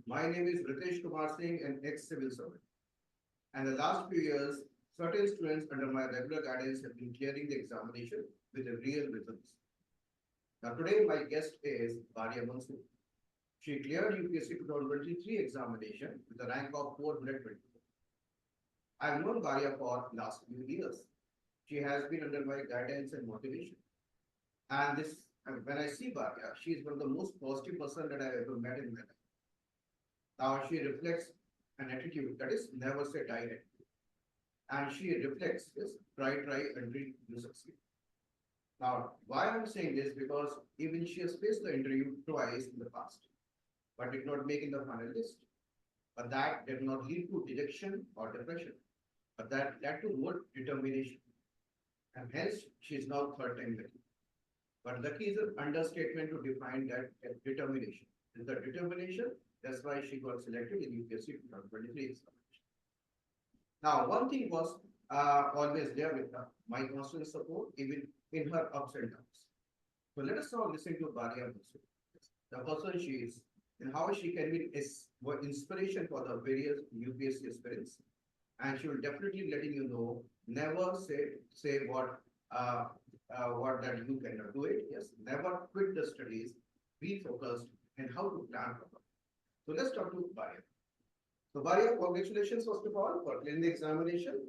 My name is Ritesh Kumar Singh, an ex-civil servant. And the last few years, certain students under my regular guidance have been clearing the examination with the real results. Now today, my guest is Bariya Mansoor. She cleared UPSC 2023 examination with a rank of 424. I have known Bariya for last few years. She has been under my guidance and motivation. And when I see Bariya, she is one of the most positive person that I have ever met in my life. Now she reflects an attitude that is never say die attitude. And she reflects this try until you succeed. Now, why I'm saying this because even she has faced the interview twice in the past, but did not make in the final list. But that did not lead to dejection or depression, but that led to more determination. And hence, she is now third time lucky. But lucky is an understatement to define that as determination. Is the determination, that's why she got selected in UPSC 2023 examination. Now, one thing was always there with her, my constant support, even in her ups and downs. So let us now listen to Bariya Mansoor, the person she is, and how she can be inspiration for the various UPSC aspirants. And she will definitely letting you know, never say what that you cannot do it. Yes, never quit the studies, be focused, and how to plan for them. So let's talk to Bariya. So Bariya, congratulations first of all for clearing the examination.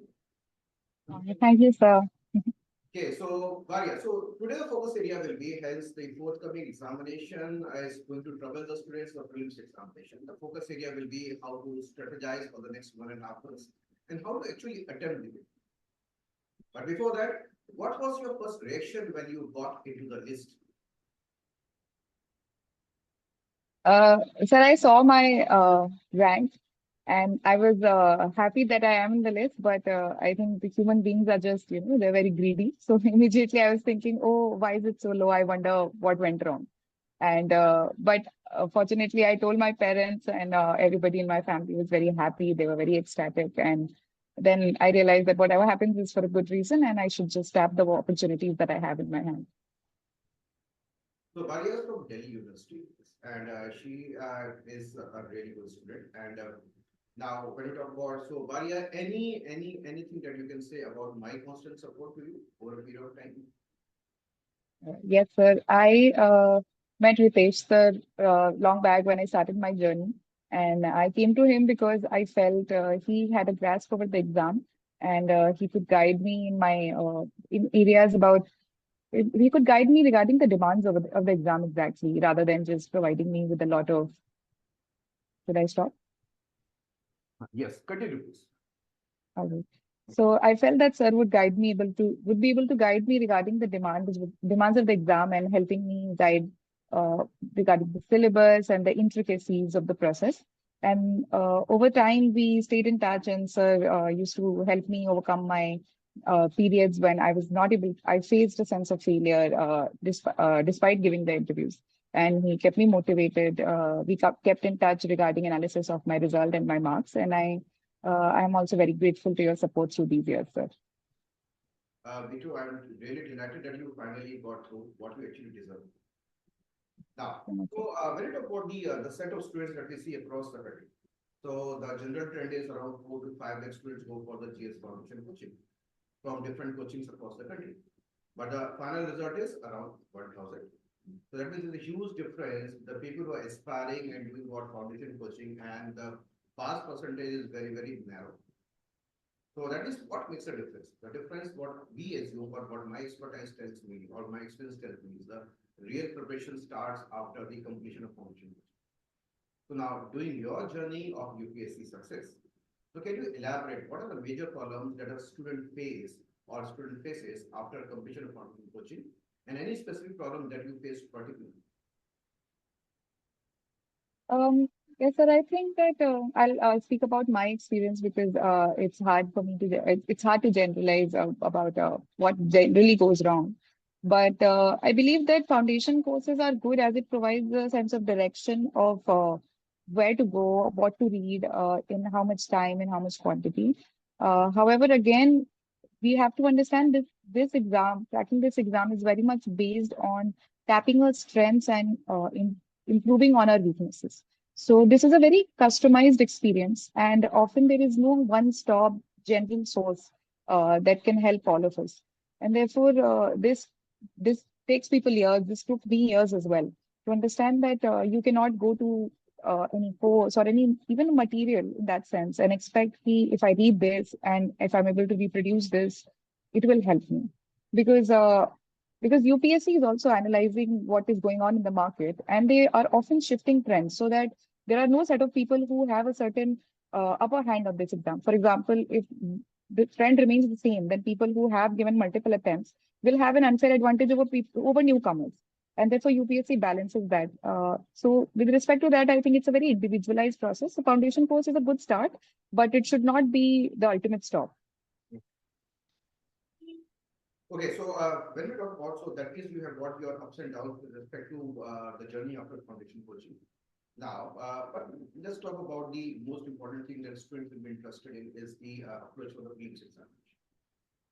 Thank you, sir. Okay, so Bariya, so today the focus area will be hence the forthcoming examination is going to trouble the students for prelims examination. The focus area will be how to strategize for the next 1.5 months and how to actually attempt it. But before that, what was your first reaction when you got into the list? Sir, I saw my rank and I was happy that I am in the list, but I think the human beings are just, they're very greedy. So immediately I was thinking, oh, why is it so low? I wonder what went wrong. And but fortunately, I told my parents and everybody in my family was very happy. They were very ecstatic. And then I realized that whatever happens is for a good reason, and I should just tap the opportunities that I have in my hand. So Bariya is from Delhi University, and she is a really good student. And now, when you talk about so Bariya, anything that you can say about my constant support to you over a period of time? Yes, sir. I met Ritesh sir long back when I started my journey, and I came to him because I felt he had a grasp over the exam, and he could guide me in my in areas about. He could guide me regarding the demands of the exam exactly, rather than just providing me with a lot of. Should I stop? Yes, continue, please. All right. So I felt that sir would be able to guide me regarding the demands of the exam and helping me guide uh, regarding the syllabus and the intricacies of the process. And over time, we stayed in touch, and sir used to help me overcome my periods when I was not able. I faced a sense of failure despite giving the interviews. And he kept me motivated. We kept in touch regarding analysis of my result and my marks, and I'm also very grateful to your support through these years, sir. Me too. I'm really delighted that you finally got through what you actually deserve. Now, So much, sir. so when you talk about the set of students that we see across the country, so the general trend is around 4 to 5 lakh students go for the GS foundation coaching from different coachings across the country. But the final result is around 1,000. So that means there's a huge difference. The people who are aspiring and doing what foundation coaching and the pass percentage is very narrow. So that is what makes a difference. The difference, what we assume, or what my expertise tells me, or my experience tells me, is the real preparation starts after the completion of foundation. So now, doing your journey of UPSC success. So can you elaborate what are the major problems that a student face or student faces after completion of foundation coaching, and any specific problem that you faced particularly? Um, yes, sir. I think that I'll speak about my experience because it's hard for me to it's hard to generalize about what generally goes wrong. But I believe that foundation courses are good as it provides a sense of direction of where to go, what to read, in how much time, and how much quantity. However, again, we have to understand cracking this exam is very much based on tapping our strengths and improving on our weaknesses. So this is a very customized experience, and often there is no one-stop general source that can help all of us. And therefore, this takes people years. This took me years as well to understand that you cannot go to any course or any even material in that sense and expect me if I read this and if I'm able to reproduce this, it will help me because UPSC is also analyzing what is going on in the market, and they are often shifting trends so that there are no set of people who have a certain upper hand on this exam. For example, if the trend remains the same, then people who have given multiple attempts will have an unfair advantage over people over newcomers. And therefore, UPSC balances that. So, with respect to that, I think it's a very individualized process. The foundation course is a good start, but it should not be the ultimate stop. Okay, so when we talk about, so that means you have got your ups and downs with respect to the journey after foundation coaching. Now, but let's talk about the most important thing that students will be interested in is the approach for the prelims examination.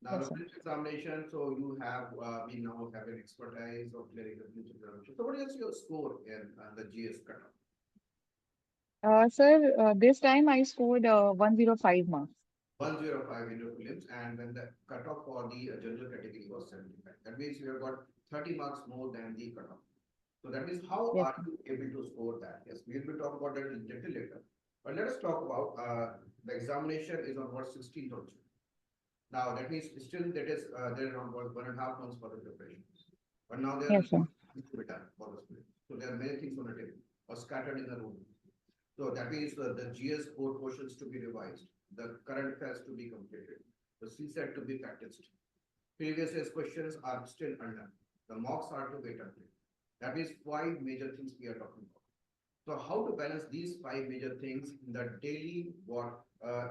Now, Yes, the sir. prelims examination, so you have, we now have an expertise of clearing the prelims examination. So what is your score in the GS cutoff? Sir, this time I scored 105 marks. 105 in your prelims, and then the cutoff for the general category was 75. That means you have got 30 marks more than the cutoff. So that means how Yes, are sir. you able to score that? Yes, we will talk about that a little later. But let us talk about the examination is on what 16th of June. Now that means still that is there are around 1.5 months for the preparation. But now there are Yes, sir. things to be done for the student. So there are many things on the table or scattered in the room. So that means the GS core portions to be revised, the current affairs to be completed, the CSET to be practiced. Previous year's questions are still undone. The mocks are to be attempted. That means five major things we are talking about. So how to balance these five major things in the daily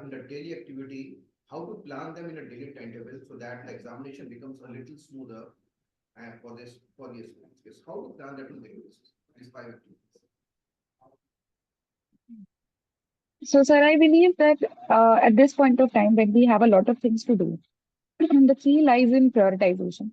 in the daily activity, how to plan them in a daily timetable so that the examination becomes a little smoother and for the students. Yes, how to plan that on daily basis. These five activities. So, sir, I believe that at this point of time, when we have a lot of things to do, the key lies in prioritization.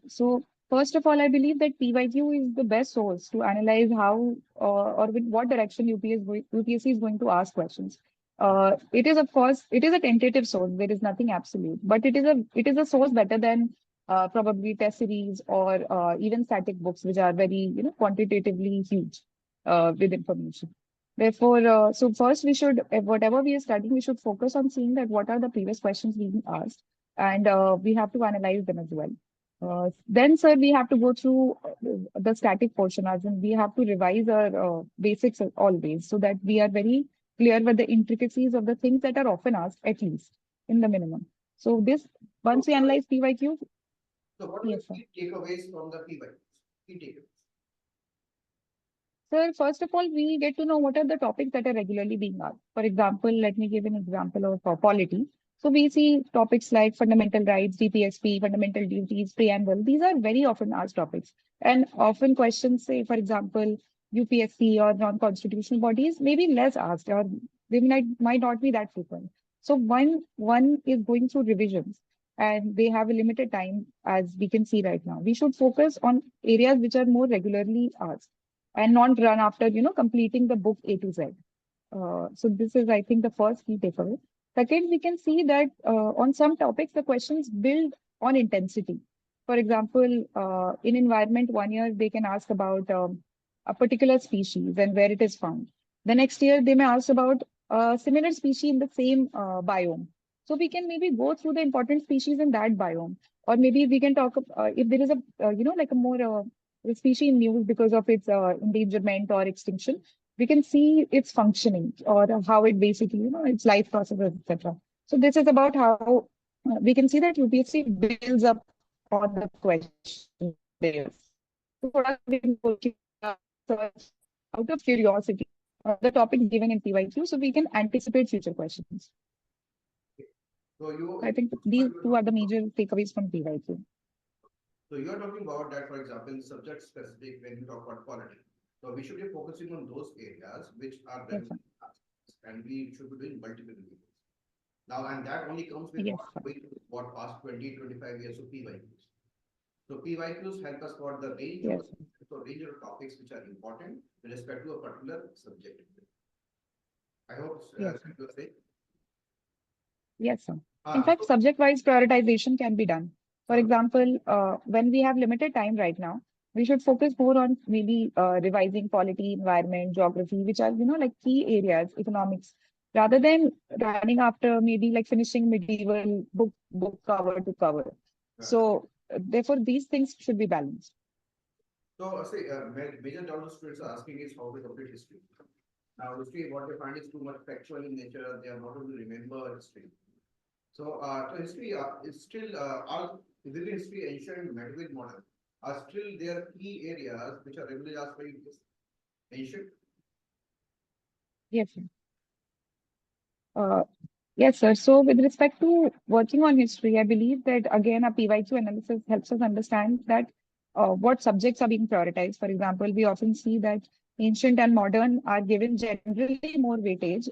So, first of all, I believe that PYQ is the best source to analyze how or with what direction UPSC is going to ask questions. It is, of course, it is a tentative source. There is nothing absolute, but it is a source better than probably test series or even static books, which are very quantitatively huge with information. Therefore, so first we should, whatever we are studying, we should focus on seeing that what are the previous questions being asked, and we have to analyze them as well. Then, sir, we have to go through the static portion, as in we have to revise our basics always, so that we are very clear with the intricacies of the things that are often asked, at least in the minimum. So this, So, once we analyze PYQ, so what are the yes, sir. key takeaways from the PYQs? Key takeaways. Sir, first of all, we get to know what are the topics that are regularly being asked. For example, let me give an example of polity. So we see topics like fundamental rights, DPSP, fundamental duties, preamble. These are very often asked topics. And often questions say, for example, UPSC or non-constitutional bodies may be less asked or they might not be that frequent. So one is going through revisions and they have a limited time as we can see right now. We should focus on areas which are more regularly asked and not run after, completing the book A to Z. So this is, I think, the first key takeaway. Second, we can see that on some topics, the questions build on intensity. For example, in environment, 1 year, they can ask about a particular species and where it is found. The next year, they may ask about a similar species in the same biome. So we can maybe go through the important species in that biome, or maybe we can talk if there is like a more species in news because of its endangerment or extinction. We can see its functioning or how it basically, its life processes, etc. So this is about how we can see that UPSC builds up on the question layers. So for us, we can search out of curiosity the topics given in PYQ so we can anticipate future questions. So I think these two are the major takeaways from PYQ. so you're talking about that, for example, subject specific when you talk about politics. So we should be focusing on those areas which are Yes, relevant sir. to us, and we should be doing multiple videos. Now, and that only comes with Yes, what sir. going to what past 20, 25 years of PYQs. So PYQs help us for the range Yes. range of topics which are important with respect to a particular subject. I hope Yes. you say. Yes, sir. In Ah, fact, subject-wise prioritization can be done. For example, when we have limited time right now, we should focus more on maybe revising polity, environment, geography, which are, like key areas, economics, rather than running after maybe like finishing medieval book cover to cover. So therefore, these things should be balanced. so say major doubt the students are asking is how to complete history. Now history, what they find is too much factual in nature. They are not able to remember history. So history is still all within history, ancient and medieval modern are still their key areas which are regularly asked by UPSC. Ancient. Yes, sir. Uh, yes, sir. So with respect to working on history, I believe that again, a PYQ analysis helps us understand that what subjects are being prioritized. For example, we often see that ancient and modern are given generally more weightage.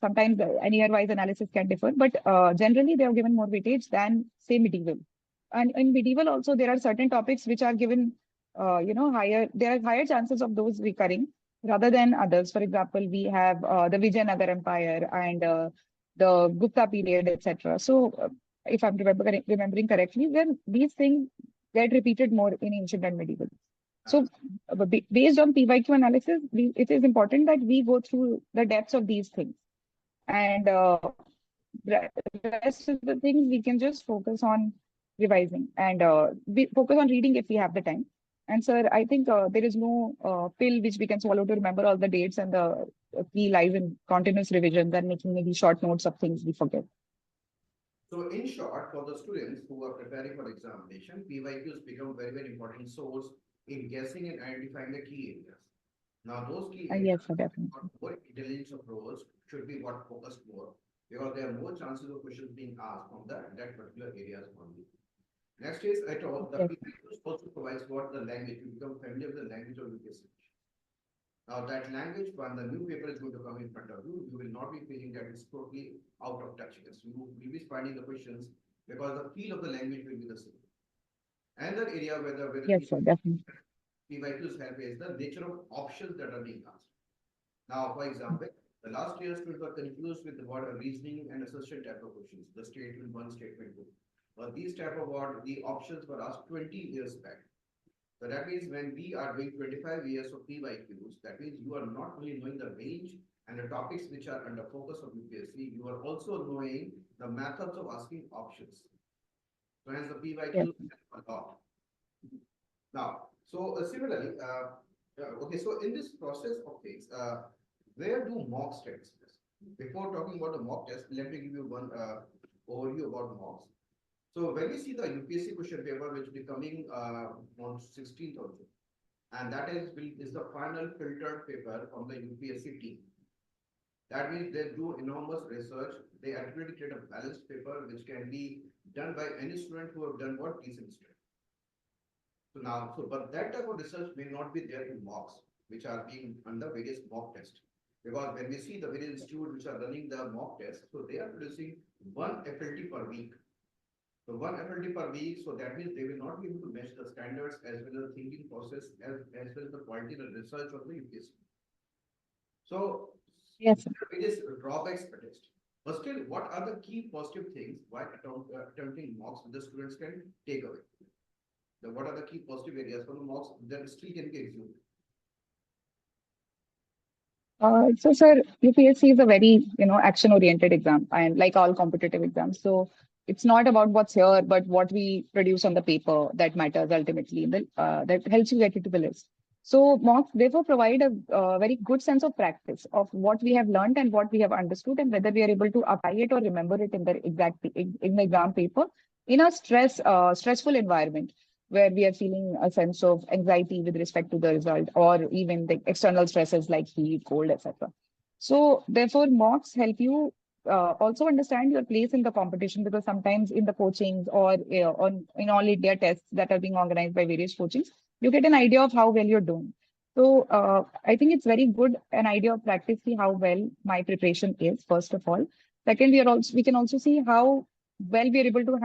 Sometimes an year-wise analysis can differ, but generally they are given more weightage than, say, medieval. And in medieval also, there are certain topics which are given, higher. There are higher chances of those recurring rather than others. For example, we have the Vijayanagar Empire and the Gupta period, etc. So, if I'm remembering correctly, then these things get repeated more in ancient and medieval. So, based on PYQ analysis, it is important that we go through the depths of these things. And the rest of the things we can just focus on revising and we focus on reading if we have the time. And sir, I think there is no pill which we can swallow to remember all the dates, and the key lies in continuous revisions and making maybe short notes of things we forget. So in short, for the students who are preparing for examination, PYQs become very, very important source in guessing and identifying the key areas. Now, those key areas, Yes, sir, definitely. more intelligence approach should be what focused more, because there are more chances of questions being asked from that particular areas only. Next is at all, the Yes. PYQs also provides what the language, you become familiar with the language of UPSC. Now that language, when the new paper is going to come in front of you, you will not be feeling that it's totally out of touch. Yes, you will be finding the questions because the feel of the language will be the same. Another area where the Yes, sir, definitely. PYQs help is the nature of options that are being asked. Now, for example, the last year students were confused with the word reasoning and assertion type of questions, the statement one, statement two. But these type of word, the options were asked 20 years back. So that means when we are doing 25 years of PYQs, that means you are not only knowing the range and the topics which are under focus of UPSC, you are also knowing the methods of asking options. So hence the Yes. PYQs help a lot. Now, so similarly, okay, so in this process of things, where do mocks test? Before talking about the mock test, let me give you one overview about mocks. So when we see the UPSC question paper, which will be coming on 16th of June, and that is the final filtered paper from the UPSC team. That means they do enormous research. They actually create a balanced paper which can be done by any student who have done what decent study. So now, but that type of research may not be there in mocks, which are being under various mock tests. Because when we see the various institutes which are running the mock test, so they are producing one FLT per week. So one FLT per week, so that means they will not be able to match the standards as well as the thinking process as well as the quality of the research of the UPSC. So Yes, sir. various drawbacks per test. But still, what are the key positive things while attempting mocks the students can take away? What are the key positive areas for the mocks that still can be executed? So, sir, UPSC is a very, action-oriented exam, and like all competitive exams. So, it's not about what's here, but what we produce on the paper that matters ultimately. That helps you get into the list. So, mocks therefore provide a very good sense of practice of what we have learned and what we have understood, and whether we are able to apply it or remember it in the exam paper in a stressful environment where we are feeling a sense of anxiety with respect to the result, or even the external stresses like heat, cold, etc. So therefore, mocks help you also understand your place in the competition, because sometimes in the coachings or in all India tests that are being organized by various coachings, you get an idea of how well you're doing. So I think it's very good an idea of practice, see how well my preparation is, first of all. Second, we can also see how well we are able to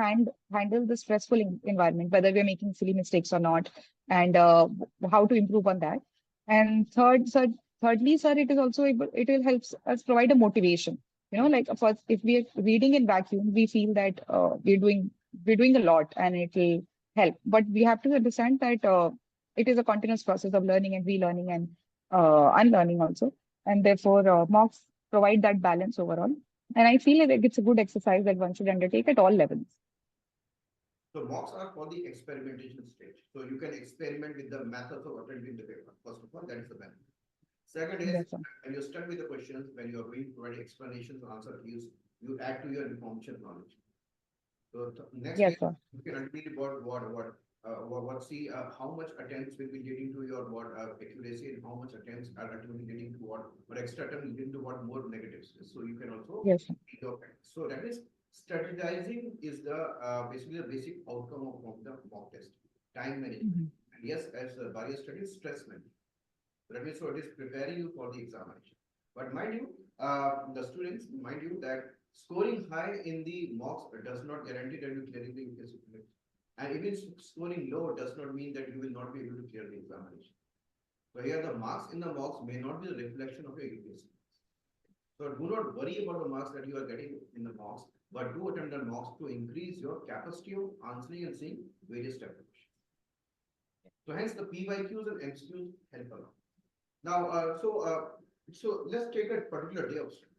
handle the stressful environment, whether we are making silly mistakes or not, and how to improve on that. And thirdly, sir, it is also able, it will help us provide a motivation. Like of course, if we are reading in vacuum, we feel that we're doing a lot and it will help. But we have to understand that it is a continuous process of learning and relearning and unlearning also. And therefore, mocks provide that balance overall. And I feel like it's a good exercise that one should undertake at all levels. So mocks are for the experimentation stage. So you can experiment with the methods of attending the paper. First of all, that is the benefit. Second is, Yes, sir. when you're stuck with the questions, when you're doing providing explanations or answer keys, you add to your information knowledge. So next Yes, is, sir. you can ultimately see how much attempts will be leading to your accuracy, and how much attempts are ultimately leading to what, or extra attempt leading to what more negatives. So you can also Yes, sir. so that is, strategizing is the basically the basic outcome of the mock test. Time management. Mhm. And yes, as Bariya studies, stress management. That means so it is preparing you for the examination. But mind you, the students, mind you that scoring high in the mocks does not guarantee that you clear the UPSC prelims. And even scoring low does not mean that you will not be able to clear the examination. So here the marks in the mocks may not be a reflection of your UPSC. So do not worry about the marks that you are getting in the mocks, but do attempt the mocks to increase your capacity of answering and seeing various types of questions. So hence the PYQs and MCQs help a lot. Now, so let's take a particular day of study.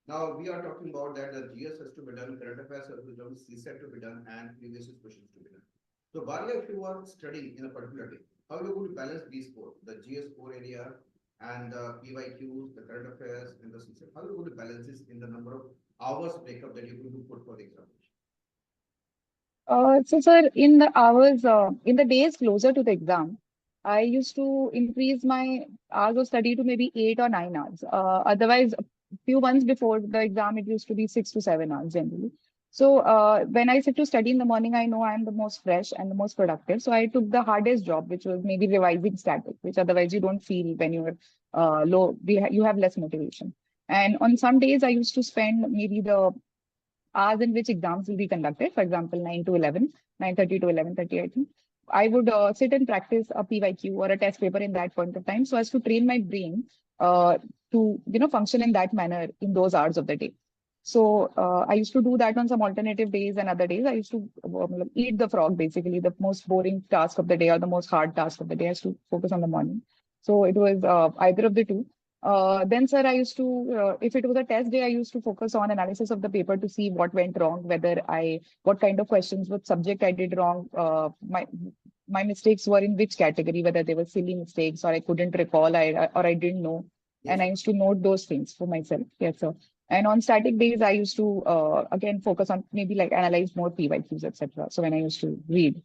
Now we are talking about that the GS has to be done, current affairs has to be done, CSET to be done, and previous year's questions to be done. So Bariya, if you are studying in a particular day, how are you going to balance these four, the GS core area and the PYQs, the current affairs, and the CSET? How are you going to balance this in the number of hours breakup that you're going to put for the examination? So, sir, in the hours, in the days closer to the exam, I used to increase my hours of study to maybe 8 or 9 hours. Otherwise, a few months before the exam, it used to be 6 to 7 hours generally. So, when I sit to study in the morning, I know I am the most fresh and the most productive. So, I took the hardest job, which was maybe revising static, which otherwise you don't feel when you're low. You have less motivation. And on some days, I used to spend maybe the hours in which exams will be conducted, for example, 9 to 11, 9:30 to 11:30, I think. I would sit and practice a PYQ or a test paper in that point of time so as to train my brain uh, to, function in that manner in those hours of the day. So I used to do that on some alternative days, and other days I used to eat the frog, basically the most boring task of the day or the most hard task of the day. I used to focus on the morning. So it was either of the two. Then, sir, I used to, if it was a test day, I used to focus on analysis of the paper to see what went wrong, what kind of questions, what subject I did wrong. My mistakes were in which category, whether they were silly mistakes or I couldn't recall, or I didn't know. And Yes. I used to note those things for myself. Yes, sir. And on static days, I used to again focus on maybe like analyze more PYQs, etc. So when I used to read,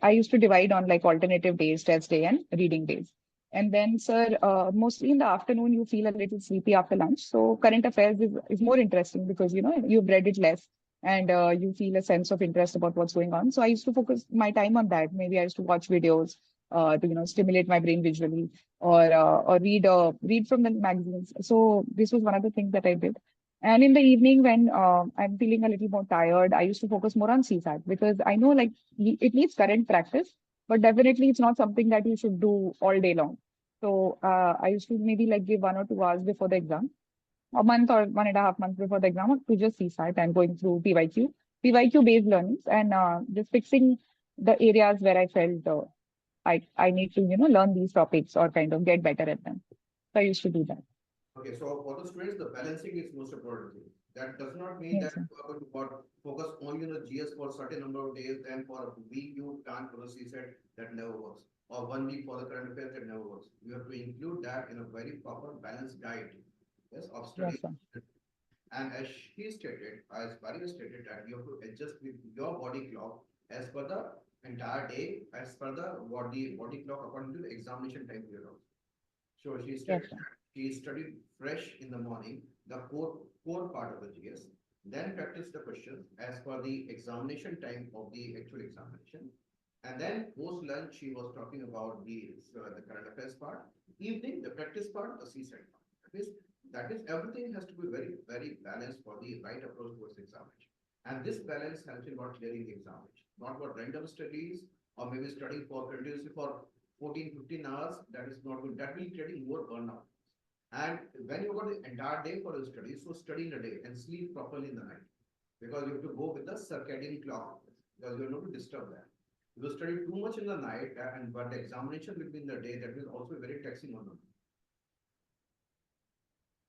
I used to divide on like alternative days, test day, and reading days. And then, sir, mostly in the afternoon, you feel a little sleepy after lunch. So current affairs is more interesting because, you've read it less and you feel a sense of interest about what's going on. So I used to focus my time on that. Maybe I used to watch videos to, stimulate my brain visually, or read from the magazines. So this was one of the things that I did. And in the evening, when I'm feeling a little more tired, I used to focus more on CSAT because I know like it needs current practice, but definitely it's not something that you should do all day long. So I used to maybe like give 1 or 2 hours before the exam, a month or 1.5 months before the exam, to just CSAT and going through PYQ based learnings, and just fixing the areas where I felt I need to learn these topics or kind of get better at them. So I used to do that. Okay, so for the students, the balancing is most important thing. That does not mean that Yes, sir. you are going to focus only on the GS for a certain number of days, and for a week you plan for the CSET. That never works. Or 1 week for the current affairs, that never works. You have to include that in a very proper balanced diet, yes, of study. Yes, sir. And as she stated, as Bariya stated, that you have to adjust with your body clock as per the entire day, as per the body clock according to the examination time period also. So she Yes, studied sir. she studied fresh in the morning, the core part of the GS, then practiced the questions as per the examination time of the actual examination. And then post lunch, she was talking about the current affairs part. Evening, the practice part, the CSET part. That is everything has to be very, very balanced for the right approach towards the examination. And this balance helps in not clearing the examination, not for random studies or maybe studying for continuously for 14, 15 hours. That is not good. That will create more burnout. And when you got the entire day for your study, so study in a day and sleep properly in the night. Because you have to go with the circadian clock, because you are not to disturb that. If you study too much in the night and but the examination will be in the day, that will also be very taxing on them.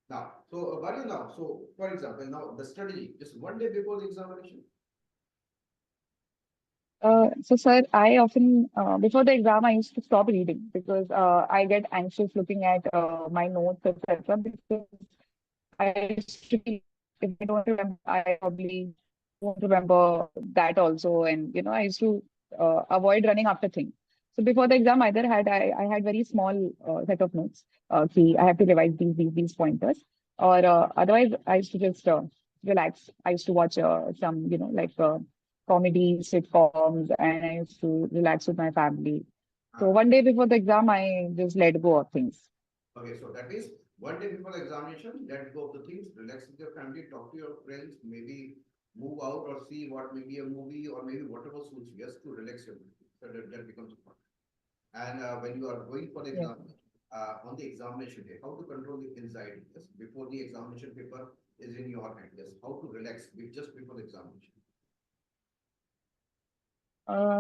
Now, so Bariya now, so for example, now the strategy just one day before the examination. So, sir, I often, before the exam, I used to stop reading because I get anxious looking at my notes, etc. Because I used to be, if I don't remember, I probably won't remember that also. And, I used to avoid running after things. So before the exam, I had very small set of notes. I have to revise these pointers. Or otherwise, I used to just relax. I used to watch some, comedy sitcoms, and I used to relax with my family. So one day before the exam, I just let go of things. Okay, so that means one day before the examination, let go of the things, relax with your family, talk to your friends, maybe move out or see what maybe a movie or maybe whatever suits you, just to relax your mind. So that becomes important. And when you are going for the Yes. exam, on the examination day, how to control the anxiety? Yes, before the examination paper is in your hand. Yes, how to relax just before the examination.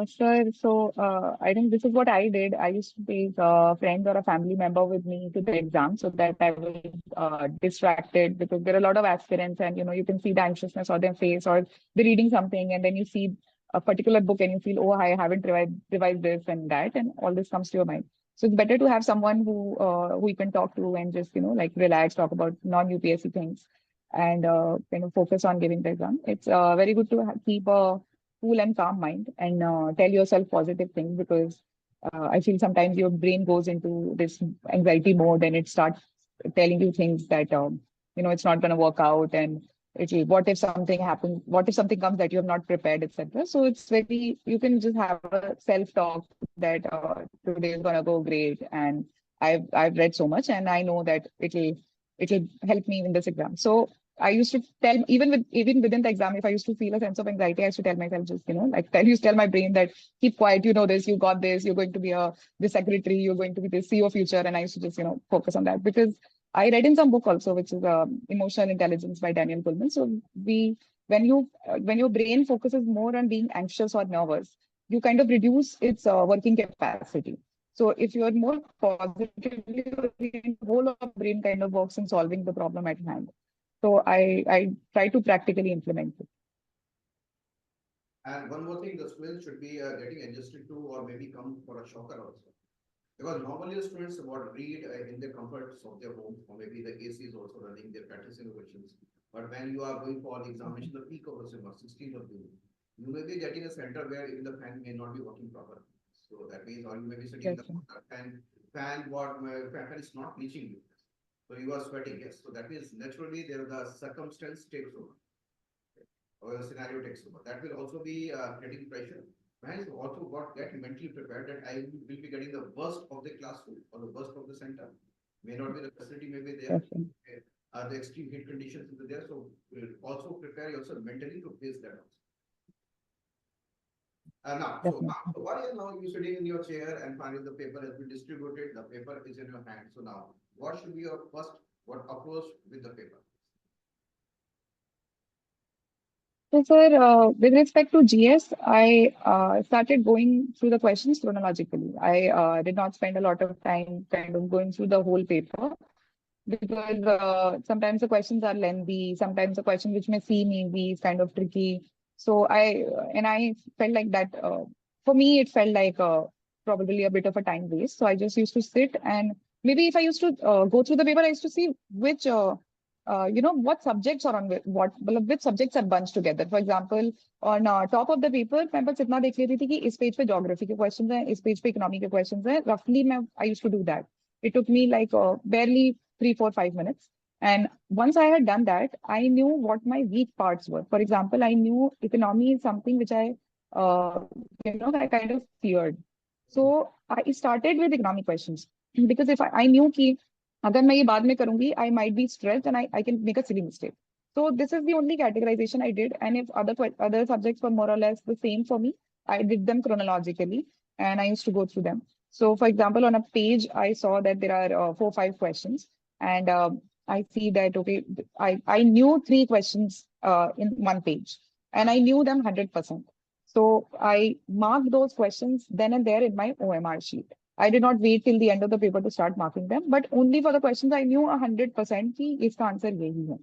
Sure. So I think this is what I did. I used to take a friend or a family member with me to the exam so that I was distracted because there are a lot of aspirants and you can see the anxiousness on their face or they're reading something and then you see a particular book and you feel, oh, I haven't revised this and that, and all this comes to your mind. So it's better to have someone who you can talk to and just like relax, talk about non-UPSC things and focus on giving the exam. It's very good to keep a cool and calm mind and tell yourself positive things because I feel sometimes your brain goes into this anxiety mode and it starts telling you things that it's not going to work out and what if something happens, what if something comes that you have not prepared, etc. So it's very, you can just have a self-talk that today is going to go great and I've read so much and I know that it'll help me in this exam. So I used to tell even within the exam, if I used to feel a sense of anxiety, I used to tell myself just, tell my brain that keep quiet, you know this, you got this, you're going to be the secretary, you're going to be the CEO future. And I used to just, focus on that because I read in some book also, which is Emotional Intelligence by Daniel Goleman. So when your brain focuses more on being anxious or nervous, you kind of reduce its working capacity. So if you are more positively oriented, the whole of brain kind of works in solving the problem at hand. So I try to practically implement it. And one more thing, the students should be getting adjusted to or maybe come for a shocker also. Because normally the students would read in the comforts of their home, or maybe the AC is also running, they're practicing questions. But when you are going for the examination, the peak of the summer, 16th of June, you may be getting a center where even the fan may not be working properly. So that means, or you may be sitting in Yes, the fan is not reaching you. So you are sweating, yes. So that means naturally there the circumstance takes over or the scenario takes over. That will also be getting pressure. Man, also get mentally prepared that I will be getting the worst of the classroom or the worst of the center. May not be the facility, may be there. yes, sir. The extreme heat conditions will be there. So also prepare yourself mentally to face that also. Definitely. So what is now you sitting in your chair and finally the paper has been distributed, the paper is in your hand. So now, what should be your first approach with the paper? So, sir, with respect to GS, I started going through the questions chronologically. I did not spend a lot of time kind of going through the whole paper because sometimes the questions are lengthy, sometimes the question which may seem easy is kind of tricky. So I felt like that for me, it felt like probably a bit of a time waste. So I just used to sit and maybe if I used to go through the paper, I used to see what subjects are on which subjects are bunched together. For example, on top of the paper, मैं बस इतना देख लेती थी कि इस page पे geography के questions हैं, इस पेज पे economic के questions हैं. Roughly, I used to do that. It took me like barely 3, 4, 5 minutes. And once I had done that, I knew what my weak parts were. For example, I knew economy is something which I kind of feared. So I started with economic questions because if I knew कि अगर मैं ये बाद में करूंगी, I might be stressed and I can make a silly mistake. So this is the only categorization I did. And if other subjects were more or less the same for me, I did them chronologically and I used to go through them. So for example, on a page, I saw that there are 4, 5 questions, and I see that, okay, I knew 3 questions in one page, and I knew them 100%. So I marked those questions then and there in my OMR sheet. I did not wait till the end of the paper to start marking them, but only for the questions I knew 100% ki iska answer yahi hai.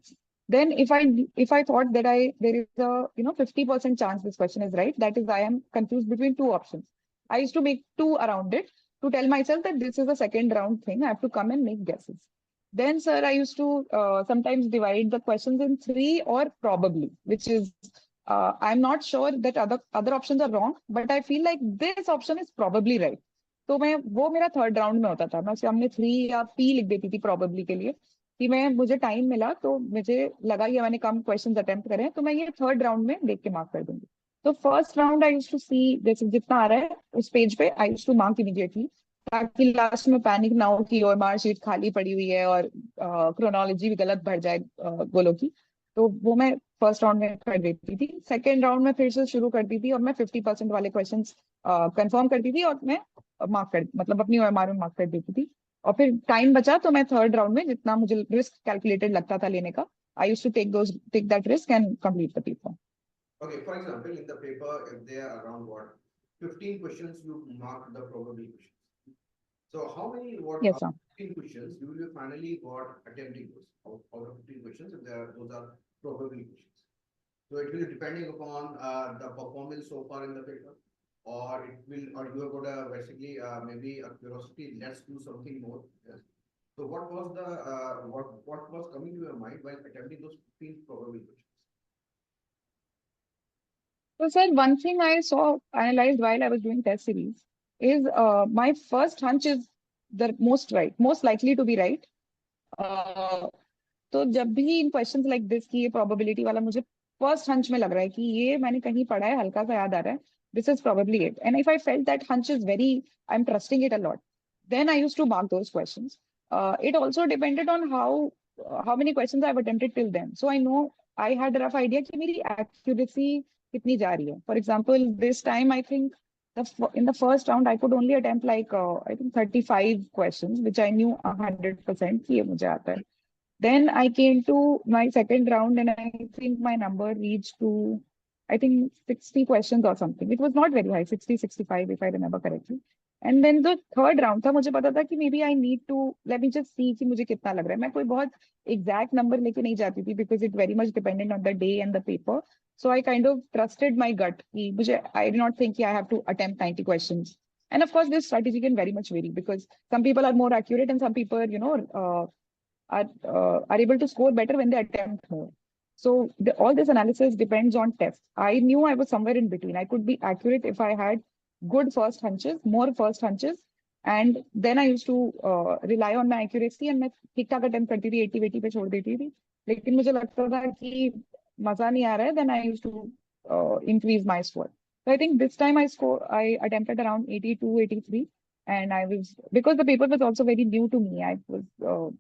Then if I thought that there is a 50% chance this question is right, that is I am confused between 2 options. I used to make 2 around it to tell myself that this is a second round thing. I have to come and make guesses. Then, sir, I used to sometimes divide the questions in 3 or probably, which is I'm not sure that other options are wrong, but I feel like this option is probably right. तो मैं वो मेरा third round में होता था, मैं उसके सामने 3 या P लिख देती थी probably के लिए कि मुझे टाइम मिला तो मुझे लगा कि मैंने कम क्वेश्चंस अटेम्प्ट करे तो मैं ये थर्ड राउंड में देख के मार्क कर दूंगी. तो first round I used to see जैसे जितना आ रहा है उस पेज पे I used to mark immediately, ताकि लास्ट में पैनिक ना हो कि ओएमआर शीट खाली पड़ी हुई है और क्रोनोलॉजी भी गलत भर जाए गोलों की. तो वो मैं फर्स्ट राउंड में कर देती थी. सेकेंड राउंड में फिर से शुरू करती थी और मैं 50% वाले क्वेश्चन कंफर्म करती थी और मैं मतलब अपनी ओएमआर में मार्क कर देती थी. और फिर टाइम बचा तो मैं थर्ड राउंड में जितना मुझे रिस्क कैलकुलेटेड लगता था लेने का, I used to take that risk and complete the paper. Okay, for example, in the paper, if there are around 15 questions, you mark the probability questions. So how many Yes, sir. 15 questions you will finally got attempting those out of 15 questions if those are probability questions. So it will be depending upon the performance so far in the paper, or you have got a basically maybe a curiosity. Let's do something more. Yes. So what was the what was coming to your mind while attempting those 15 probability questions? So, sir, one thing I saw analyzed while I was doing test series is my first hunch is the most likely to be right. Uh, तो जब भी इन questions like this की ये probability वाला मुझे first hunch में लग रहा है कि ये मैंने कहीं पढ़ा है, हल्का सा याद आ रहा है, this is probably it, and if I felt that hunch is very, I am trusting it a lot, then I used to mark those questions. It also depended on how many questions I've attempted till then. So I know I had a rough idea कि मेरी accuracy कितनी जा रही है. For example, this time I think in the first round I could only attempt like I think 35 questions, which I knew 100% कि ये मुझे आता है. Then I came to my second round and I think my number reached to, I think 60 questions or something. It was not very high, 60, 65 if I remember correctly. And then the third round था, मुझे पता था कि maybe I need to let me just see कि मुझे कितना लग रहा है. मैं कोई बहुत exact number लेके नहीं जाती थी because it very much depended on the day and the paper. So I kind of trusted my gut कि I did not think I have to attempt 90 questions. And of course, this strategy can very much vary because some people are more accurate and some people, are able to score better when they attempt more. So all this analysis depends on tests. I knew I was somewhere in between. I could be accurate if I had good first hunches, more first hunches, and then I used to rely on my accuracy and मैं ठीक ठाक attempt करती थी, 80 पे छोड़ देती थी. लेकिन मुझे लगता था कि मजा नहीं आ रहा है, then I used to increase my score. So I think this time I attempted around 82, 83. And I was, because the paper was also very new to me, I was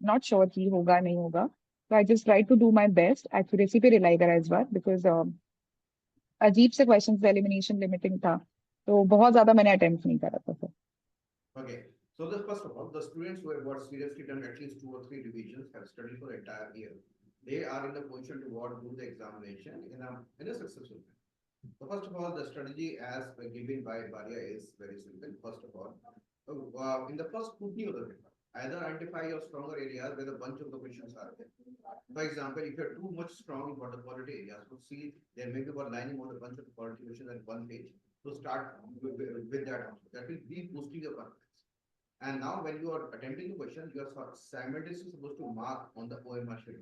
not sure कि होगा नहीं होगा. So I just tried to do my best. Accuracy पे rely करा इस बार because अजीब से questions elimination limiting था. तो बहुत ज़्यादा मैंने attempt नहीं करा था. Okay. So first of all, the students who have got seriously done at least 2 or 3 divisions have studied for the entire year. They are in the position to do the examination in a successful way. So first of all, the strategy as given by Bariya is very simple. First of all, in the first scrutiny of the paper, either identify your stronger areas where the bunch of the questions are there. For example, if you're too much strong in the quality areas, so see there may be about lining on the bunch of quality questions at one page. So start with that also. That will be boosting your confidence. And now when you are attempting the question, you are simultaneously supposed to mark on the OMR sheet.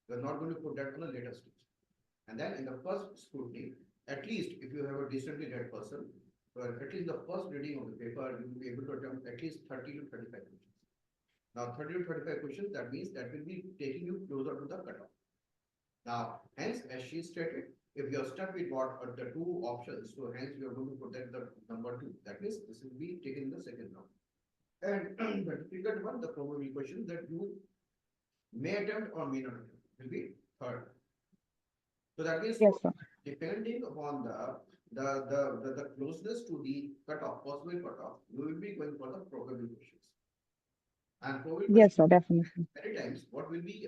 You are not going to put that on a later stage. And then in the first scrutiny, at least if you have a decently read person, well, at least the first reading of the paper, you will be able to attempt at least 30 to 35 questions. Now, 30 to 35 questions, that means that will be taking you closer to the cutoff. Now, hence, as she stated, if you are stuck with the 2 options, so hence you are going to put that the number 2. That means this will be taken in the second round. And the difficult one, the probability question that you may attempt or may not attempt, will be third. So that means Yes, sir. depending upon the closeness to the cutoff, possible cutoff, you will be going for the probable questions. And probable Yes, questions sir, definitely. many times what will be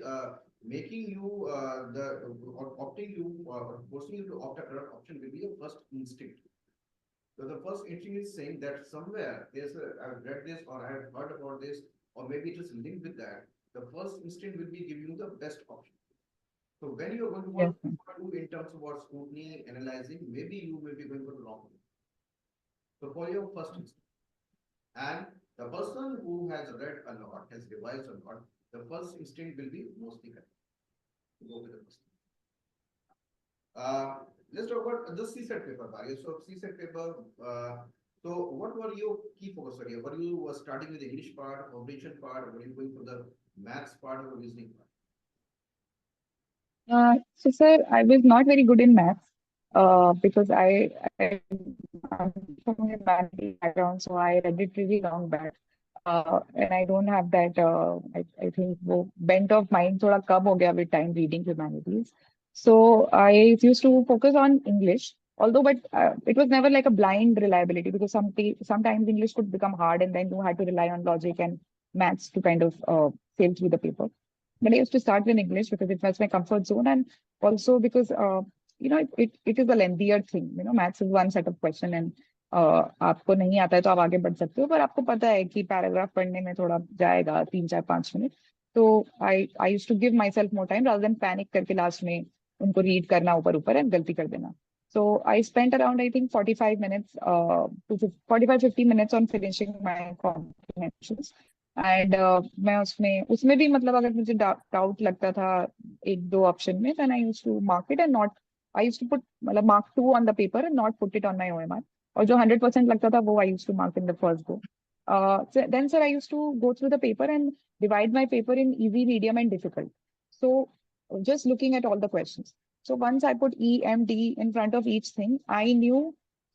making you or opting you or forcing you to opt a correct option will be your first instinct. So the first instinct is saying that somewhere I've read this or I have heard about this or maybe it is linked with that. The first instinct will be giving you the best option. So when you are going to Yes, want sir. to do in terms of what scrutiny, analyzing, maybe you will be going for the wrong one. So for your first instinct. And the person who has read a lot, has revised a lot, the first instinct will be mostly correct. Go with the first. Uh, let's talk about the CSET paper, Bariya. So CSET paper, so what were your key focus area? Were you starting with the English part, comprehension part, or were you going for the maths part or reasoning part? So, sir, I was not very good in maths because I'm from a mathematics background, so I read it really long back. And I don't have that, I think, वो bent of mind थोड़ा कम हो गया with time reading humanities. So I used to focus on English, although, but it was never like a blind reliability because sometimes English could become hard and then you had to rely on logic and maths to kind of sail through the paper. But I used to start with English because it was my comfort zone and also because it is a lengthier thing. Maths is one set of question and आपको नहीं आता है तो आप आगे बढ़ सकते हो पर आपको पता है कि पैराग्राफ पढ़ने में थोड़ा जाएगा 3 4 5 मिनट तो I use to give myself more time rather than panic करके लास्ट में उनको रीड करना ऊपर ऊपर एंड गलती कर देना so I spent around I think 45 minutes to 45 50 minutes on finishing my comprehensions and मैं उसमें उसमें भी मतलब अगर मुझे डाउट लगता था एक दो ऑप्शन में then I used to mark it and not I used to put मतलब mark 2 on the paper and not put it on my OMR और जो 100% लगता था वो I used to mark in the first go then sir I used to go through the paper and divide my paper in easy medium and difficult so just looking at all the questions so once I put E M D in front of each thing I knew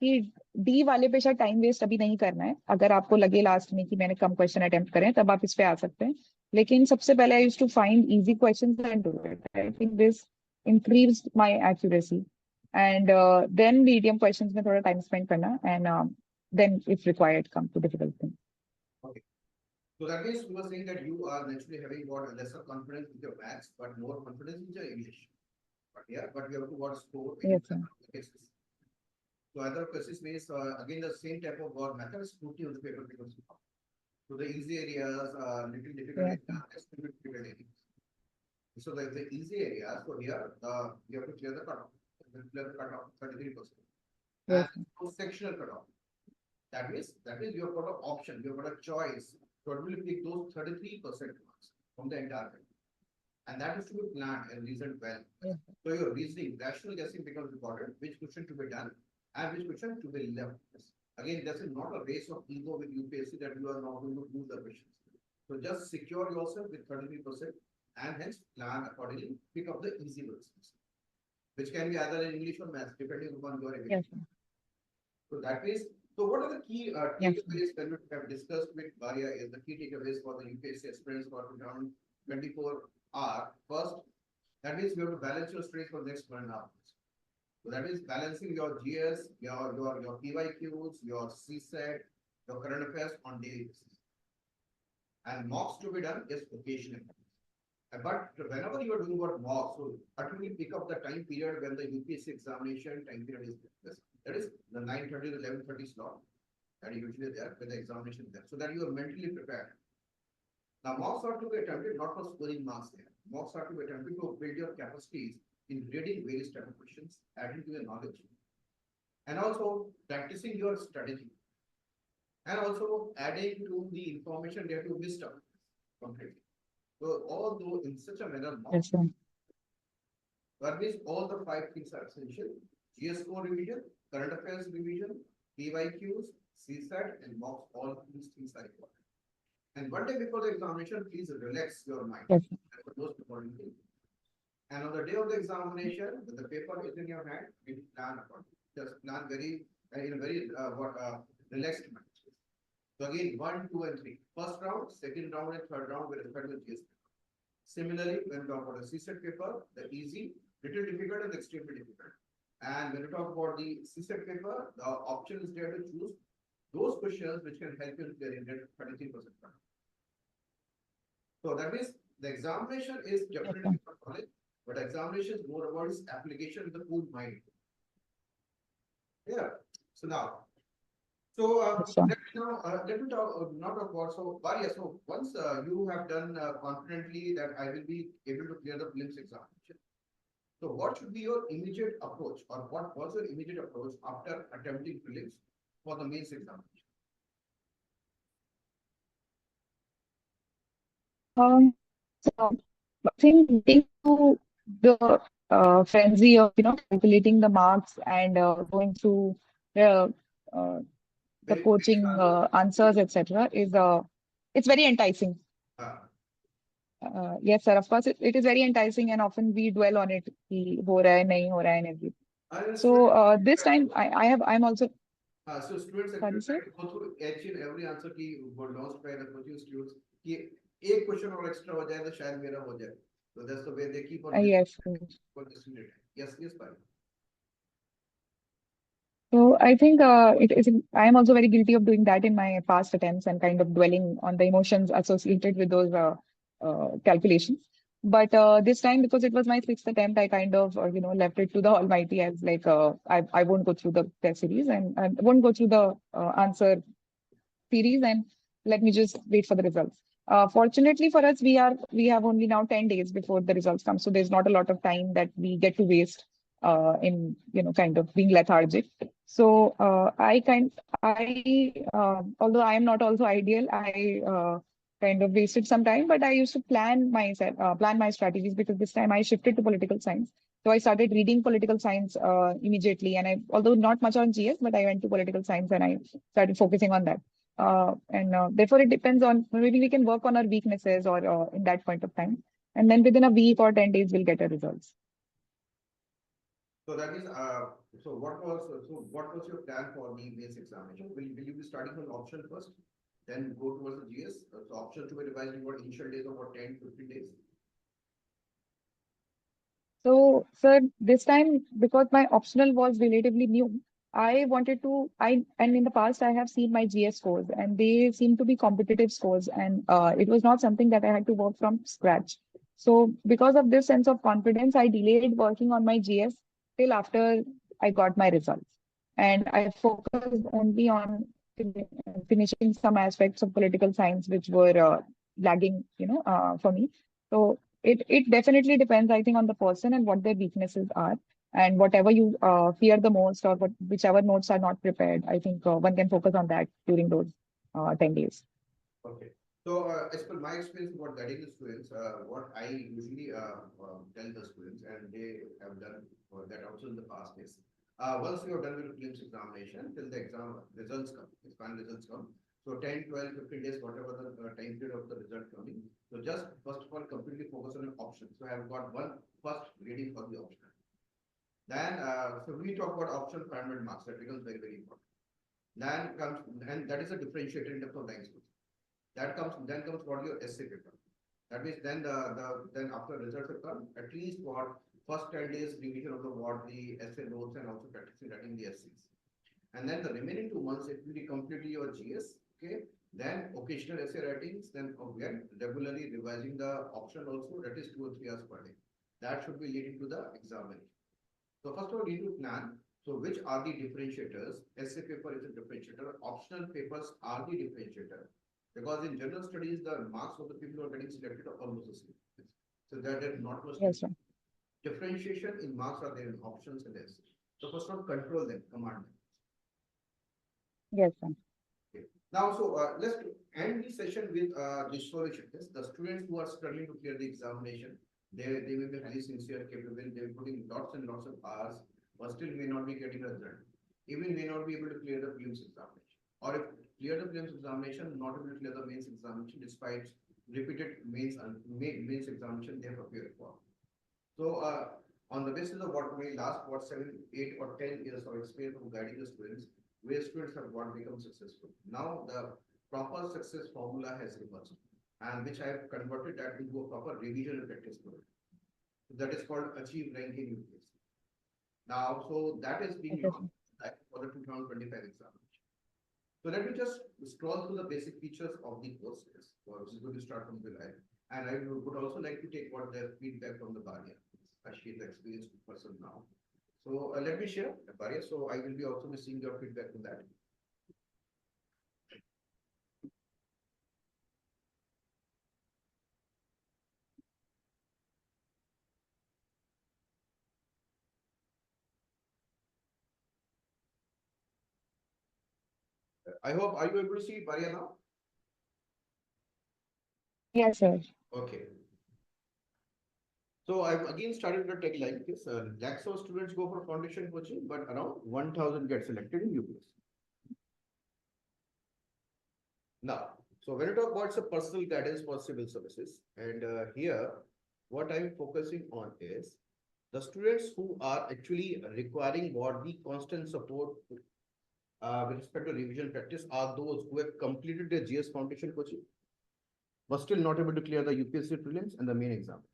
कि D वाले पे शायद time waste अभी नहीं करना है अगर आपको लगे लास्ट में कि मैंने कम क्वेश्चन अटेम्प्ट करें तब आप इस पे आ सकते हैं लेकिन सबसे पहले I used to find easy questions and do it I think this increased my accuracy and then medium questions में थोड़ा टाइम स्पेंड करना and then if required come to difficult thing Okay. So that means you were saying that you are naturally having got a lesser confidence with your maths, but more confidence with your English. But yeah, but you have to what score in yes sir cases. So other cases means again the same type of work method scrutiny on the paper becomes important. So the easy areas, little difficult yes sir areas, little difficult areas. So the easy areas, so here you have to clear the cutoff. Clear the cutoff 33%. yes And sir so sectional cutoff. That means you have got an option, you have got a choice to only pick those 33% marks from the entire thing. And that is to be planned and reasoned well. yes So your reasoning, rational guessing becomes important, which question to be done and which question to be left. Again, this is not a race of ego with UPSC that you are not going to do the questions. So just secure yourself with 33% and hence plan accordingly, pick up the easy questions, which can be either in English or maths, depending upon your ability. yes sir So that means, so what are the key yes takeaways that we have discussed with Bariya is the key takeaways for the UPSC aspirants for 2024 are first, that means you have to balance your strength for the next 1.5 months. So that is balancing your GS, your PYQs, your CSET, your current affairs on daily basis. And mocks to be done is occasionally. But whenever you are doing what mocks, so actually pick up the time period when the UPSC examination time period is this. That is the 9:30 to 11:30 slot that is usually there when the examination is there. So that you are mentally prepared. Now mocks are to be attempted not for scoring marks there. Mocks are to be attempted to build your capacities in reading various type of questions, adding to your knowledge, and also practicing your strategy, and also adding to the information that you missed out completely. So although in such a manner, yes mocks, sir that means all the 5 things are essential: GS score revision, current affairs revision, PYQs, CSAT, and mocks. All these things are important. And one day before the examination, please relax your mind. yes sir That's the most important thing. And on the day of the examination, when the paper is in your hand, you plan accordingly. Just plan very in a very relaxed manner. So again, 1, 2, and 3. First round, second round, and third round with respect to GS paper. Similarly, when we talk about the CSET paper, the easy, little difficult and extremely difficult. And when you talk about the CSET paper, the option is there to choose those questions which can help you in clearing that 33%. So that means the examination is definitely for knowledge, but examination is more about its application in the cool mind. Yeah. So now, Yes, sir. let me talk not about so Bariya. So once you have done confidently that I will be able to clear the prelims examination. So what should be your immediate approach, or what was your immediate approach after attempting prelims for the mains examination? So I think getting to the frenzy of calculating the marks and going through the uh, the Very basic coaching answer. answers, etc., is it's very enticing. Uh, Yes, sir. Of course, it is very enticing, and often we dwell on it. कि हो रहा है, नहीं हो रहा है, and everything. and So students, this time, I'm also so students sorry, actually try sir. to go through each and every answer की were lost by the coaching students कि एक question और extra हो जाए तो शायद मेरा हो जाए. So that's the way they keep on Yes. for the student. Yes, yes, Bari. So I think it is. I am also very guilty of doing that in my past attempts and kind of dwelling on the emotions associated with those calculations. But this time, because it was my sixth attempt, I kind of left it to the Almighty as like I won't go through the test series and I won't go through the answer series and let me just wait for the results. Fortunately for us, we have only now 10 days before the results come, so there's not a lot of time that we get to waste in kind of being lethargic. So although I am not also ideal, I kind of wasted some time, but I used to plan my strategies because this time I shifted to political science. So I started reading political science immediately, and although not much on GS, but I went to political science and I started focusing on that. And therefore, it depends on maybe we can work on our weaknesses or in that point of time, and then within a week or 10 days, we'll get our results. So that is what was your plan for the mains examination? Will you be starting from option first, then go towards the GS? So option to be revised in what initial days of what 10, 15 days? So, sir, this time because my optional was relatively new, I wanted to. And in the past I have seen my GS scores, and they seem to be competitive scores, and it was not something that I had to work from scratch. So, because of this sense of confidence, I delayed working on my GS till after I got my results, and I focused only on finishing some aspects of political science which were lagging, for me. So it definitely depends, I think, on the person and what their weaknesses are. And whatever you fear the most or whichever notes are not prepared, I think one can focus on that during those 10 days. Okay. So, as per my experience about guiding the students, what I usually tell the students, and they have done that also in the past is, once you are done with the prelims examination, till the exam results come, the final results come. So 10, 12, 15 days, whatever the time period of the result coming. So just first of all, completely focus on an option. So I have got one first reading for the option. Then, so we talk about option 500 marks. That becomes very, very important. Then comes, and that is a differentiator in terms of line score. Then comes what your essay paper. That means then then after results have come, at least for first 10 days revision of the essay notes and also practicing writing the essays. And then the remaining 2 months, it will be completely your GS. Okay. Then occasional essay writings, then again regularly revising the option also, that is 2 or 3 hours per day. That should be leading to the examination. So first of all, we need to plan. So which are the differentiators? Essay paper is a differentiator. Optional papers are the differentiator. Because in general studies, the marks of the people who are getting selected are almost the same. So that is not much Yes, sir. differentiation in marks are there in options and essays. So first of all, control them, command them. Yes, sir. Okay. Now, so let's end the session with the solution. Yes, the students who are struggling to clear the examination, they will be highly sincere, capable, they will put in lots and lots of hours, but still may not be getting a result. Even may not be able to clear the prelims examination. Or if clear the prelims examination, not able to clear the mains examination despite repeated mains examination they have appeared for. So, on the basis of what we last 7, 8, or 10 years of experience of guiding the students, where students have got become successful. Now the proper success formula has emerged, and which I have converted that into a proper revision and practice program. That is called achieve rank in UPSC. Now, so that is being Okay, sir. launched for the 2025 examination. So let me just scroll through the basic features of the courses. Well, this is going to start from July. And I would also like to take what their feedback from the Bariya. She is the experienced person now. So let me share Bariya. So I will be also seeing your feedback on that. I hope, are you able to see Bariya now? Yes, sir. Okay. So I've again started the tagline. Yes, lakhs of students go for foundation coaching, but around 1,000 get selected in UPSC. Now, so when I talk about some personal guidance for civil services, and here, what I'm focusing on is the students who are actually requiring what the constant support with respect to revision practice are those who have completed their GS foundation coaching, but still not able to clear the UPSC prelims and the main examination.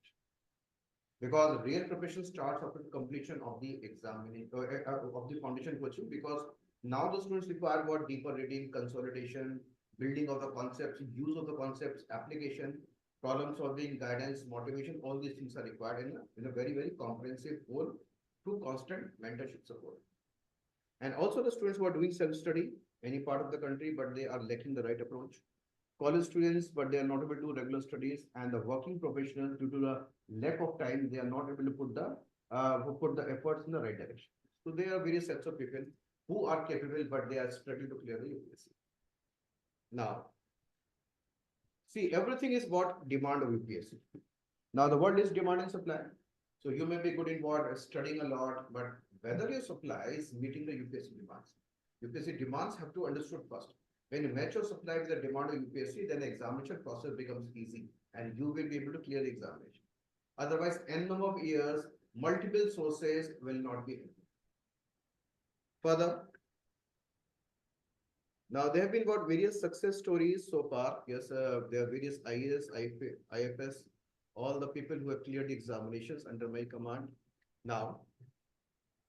Because real preparation starts after completion of the examination of the foundation coaching, because now the students require what deeper reading, consolidation, building of the concepts, use of the concepts, application, problem solving, guidance, motivation. All these things are required in a very, very comprehensive whole through constant mentorship support. And also the students who are doing self-study any part of the country, but they are lacking the right approach. College students, but they are not able to do regular studies, and the working professionals, due to the lack of time, they are not able to put the efforts in the right direction. So there are various sets of people who are capable, but they are struggling to clear the UPSC. Now, see, everything is what demand of UPSC. Now, the world is demand and supply. So you may be good in what studying a lot, but whether your supply is meeting the UPSC demands. UPSC demands have to understood first. When you match your supply with the demand of UPSC, then the examination process becomes easy and you will be able to clear the examination. Otherwise, n number of years, multiple sources will not be able. Further, now there have been got various success stories so far. Yes, there are various IAS, IFS, all the people who have cleared the examinations under my command. Now,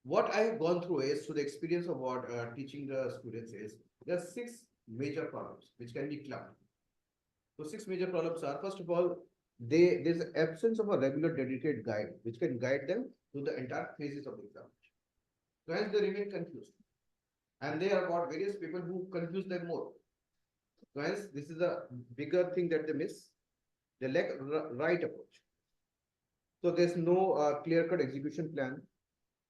what I have gone through is, through the experience of what teaching the students is, there are 6 major problems which can be clubbed. So 6 major problems are, first of all, there's an absence of a regular dedicated guide which can guide them through the entire phases of the examination. So hence they remain confused. And they are what various people who confuse them more. So hence this is a bigger thing that they miss. They lack right approach. So there's no clear-cut execution plan,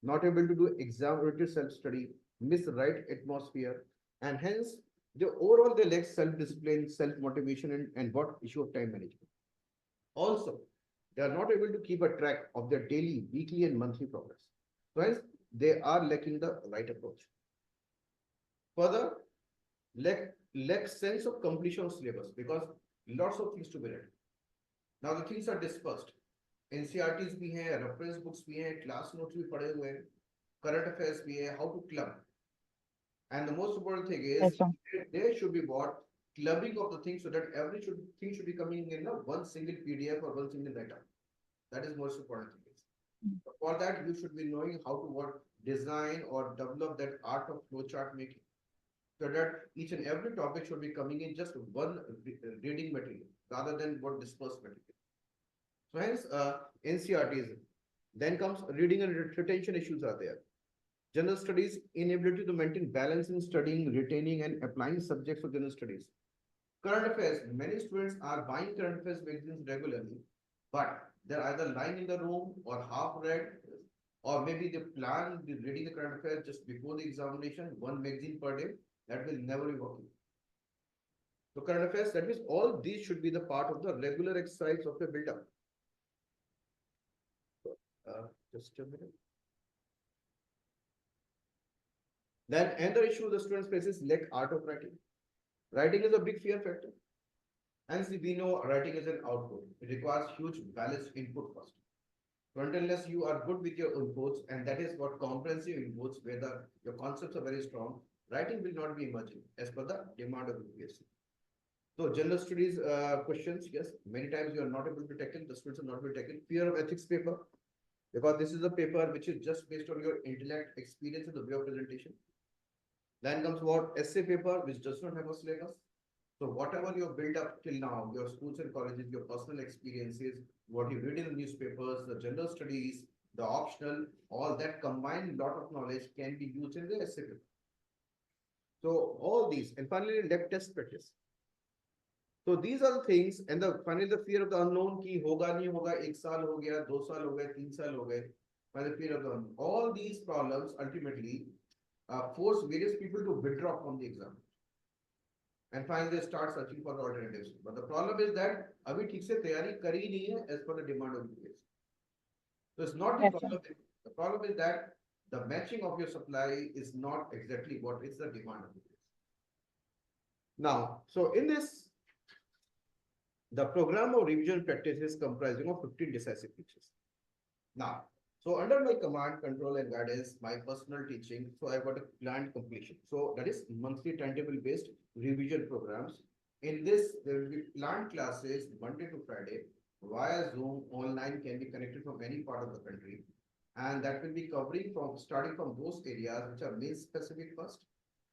not able to do exam-oriented self-study, miss right atmosphere, and hence overall they lack self-discipline, self-motivation, and what issue of time management. Also, they are not able to keep a track of their daily, weekly, and monthly progress. So hence, they are lacking the right approach. Further, lack sense of completion of syllabus, because lots of things to be read. Now the things are dispersed. NCRTs भी हैं, reference books भी हैं, class notes भी पढ़े हुए हैं, current affairs भी है, how to club. And the most important thing is, Yes, sir. there should be what clubbing of the things, so that every thing should be coming in one single PDF or one single data. That is most important thing. For that, you should be knowing how to what design or develop that art of flowchart making, so that each and every topic should be coming in just one reading material rather than what dispersed material. So hence, NCRTs. Then comes reading and retention issues are there. General studies, inability to maintain balance in studying, retaining, and applying subjects for general studies. Current affairs, many students are buying current affairs magazines regularly, but they're either lying in the room or half read, or maybe they plan reading the current affairs just before the examination, one magazine per day. That will never be working. So current affairs, that means all these should be the part of the regular exercise of the build-up. Just a minute. Then another issue the students face is lack art of writing. Writing is a big fear factor. Hence, we know writing is an output. It requires huge balanced input first. So unless you are good with your inputs, and that is what comprehensive inputs, where your concepts are very strong, writing will not be emerging as per the demand of UPSC. So general studies questions, yes, many times you are not able to tackle, the students are not able to tackle. Fear of ethics paper. because this is a paper which is just based on your intellect, experience, and the way of presentation. Then comes what essay paper, which does not have a syllabus. So whatever you have built up till now, your schools and colleges, your personal experiences, what you read in the newspapers, the general studies, the optional, all that combined lot of knowledge can be used in the essay paper. So all these, and finally lab test practice. So these are the things, and the finally the fear of the unknown ki hoga nahi hoga, ek saal ho gaya, 2 saal ho gaya, 3 saal ho gaye, by the fear of the unknown. All these problems ultimately force various people to withdraw from the exam. And finally they start searching for alternatives. But the problem is that abhi theek se tayari kari nahi hai as per the demand of the case. So it's not the Yes, sir. problem. The problem is that the matching of your supply is not exactly what is the demand of the case. Now, so in this, the program of revision practice is comprising of 15 decisive features. Now, so under my command, control, and guidance, my personal teaching, so I've got a planned completion. So that is monthly timetable based revision programs. In this, there will be planned classes Monday to Friday via Zoom, online, can be connected from any part of the country. And that will be covering from starting from those areas which are main specific first,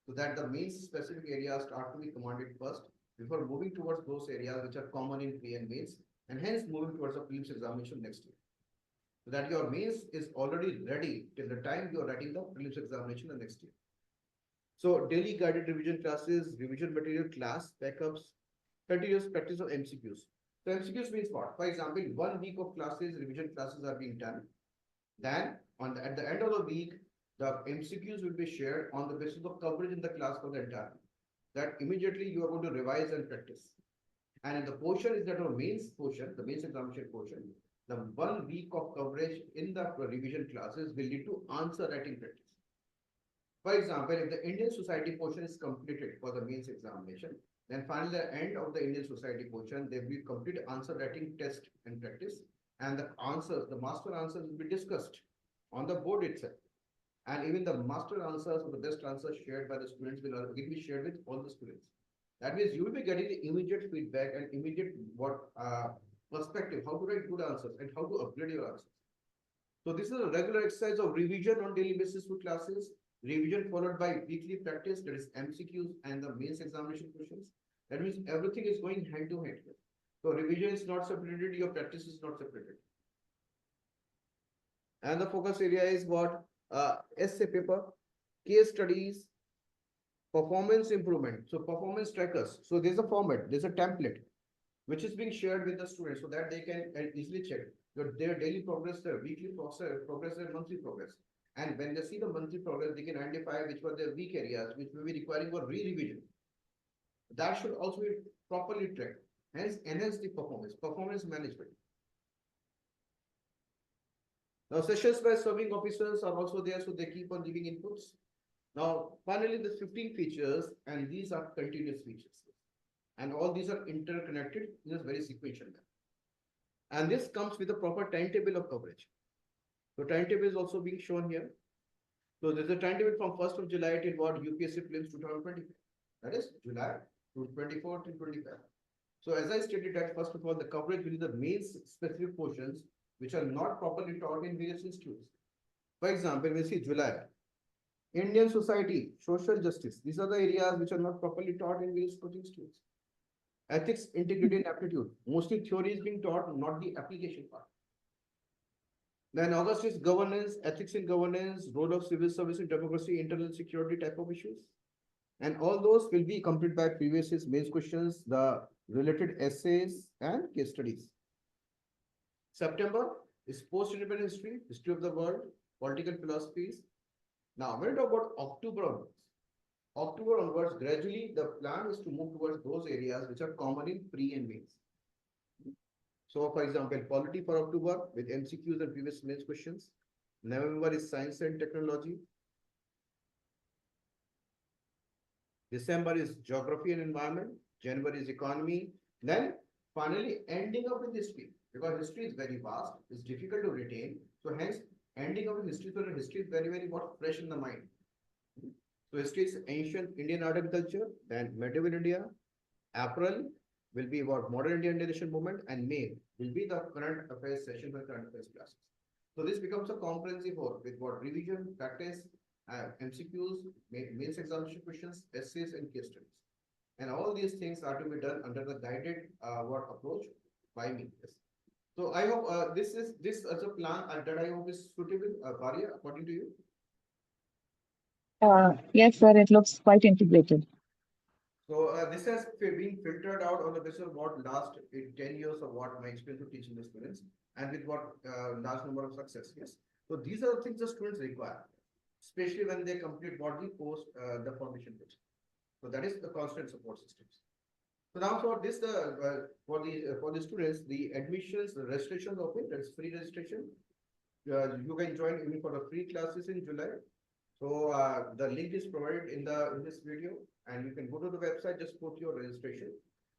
so that the main specific areas start to be commanded first before moving towards those areas which are common in pre and mains, and hence moving towards the prelims examination next year. So that your mains is already ready till the time you are writing the prelims examination the next year. So daily guided revision classes, revision material class backups, continuous practice of MCQs. So MCQs means what? For example, 1 week of classes, revision classes are being done. Then at the end of the week, the MCQs will be shared on the basis of coverage in the class for the entire week. That immediately you are going to revise and practice. And in the portion is that our mains portion, the mains examination portion, the 1 week of coverage in the revision classes will lead to answer writing practice. For example, if the Indian society portion is completed for the mains examination, then finally at the end of the Indian society portion, there will be complete answer writing test and practice. And the answers, the master answers will be discussed on the board itself. And even the master answers or the best answers shared by the students will again be shared with all the students. That means you will be getting the immediate feedback and immediate perspective, how to write good answers and how to upgrade your answers. So this is a regular exercise of revision on daily basis for classes, revision followed by weekly practice, that is MCQs and the mains examination questions. That means everything is going hand to hand. So revision is not separated, your practice is not separated. And the focus area is what? Essay paper, case studies, performance improvement. So performance trackers. So there's a format, there's a template which is being shared with the students so that they can easily check their daily progress, their weekly progress, their monthly progress. And when they see the monthly progress, they can identify which were their weak areas, which may be requiring for re-revision. That should also be properly tracked. Hence, enhance the performance management. Now, sessions by serving officers are also there, so they keep on giving inputs. Now, finally, the 15 features, and these are continuous features. And all these are interconnected in a very sequential manner. And this comes with a proper timetable of coverage. So timetable is also being shown here. So there's a timetable from 1st of July till what UPSC Prelims 2025. That is July to 24 to 25. So as I stated that, first of all, the coverage will be the main specific portions which are not properly taught in various institutes. For example, we see July, Indian society, social justice. These are the areas which are not properly taught in various coaching institutes. Ethics, integrity, and aptitude. Mostly theory is being taught, not the application part. Then August is governance, ethics in governance, role of civil service in democracy, internal security type of issues. And all those will be completed by previous year's mains questions, the related essays and case studies. September is post-independent history, history of the world, political philosophies. Now, when we talk about October onwards, gradually the plan is to move towards those areas which are common in pre and mains. So, for example, polity for October with MCQs and previous mains questions. November is science and technology. December is geography and environment. January is economy. Then finally ending up with history, because history is very vast, it's difficult to retain. So hence ending up with history, so history is very, very fresh in the mind. So history is ancient Indian art and culture, then medieval India. April will be about modern Indian nation movement, and May will be the current affairs session for current affairs classes. So this becomes a comprehensive whole with what revision, practice, MCQs, mains examination questions, essays, and case studies. And all these things are to be done under the guided what approach by me. Yes. So I hope this as a plan that I hope is suitable, Bariya, according to you. Yes, sir, it looks quite integrated. So this has been filtered out on the basis of what last 10 years of what my experience of teaching the students and with what large number of success. Yes. So these are the things the students require, especially when they complete what we post the foundation course. So that is the constant support systems. So now for this, for the students, the admissions, the registration open. That's free registration. You can join even for the free classes in July. So the link is provided in this video, and you can go to the website. Just put your registration,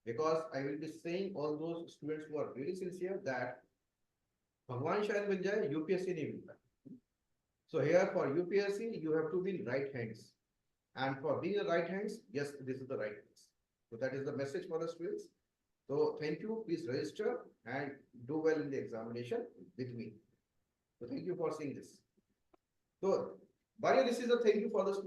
because I will be saying all those students who are really sincere that Bhagwan shayad mil jaye, UPSC nahi milta. So here for UPSC, you have to be in right hands. And for being in right hands, yes, this is the right hands. So that is the message for the students. So thank you. Please register and do well in the examination with me. So thank you for seeing this. So, Bariya, this is a thank you for the students.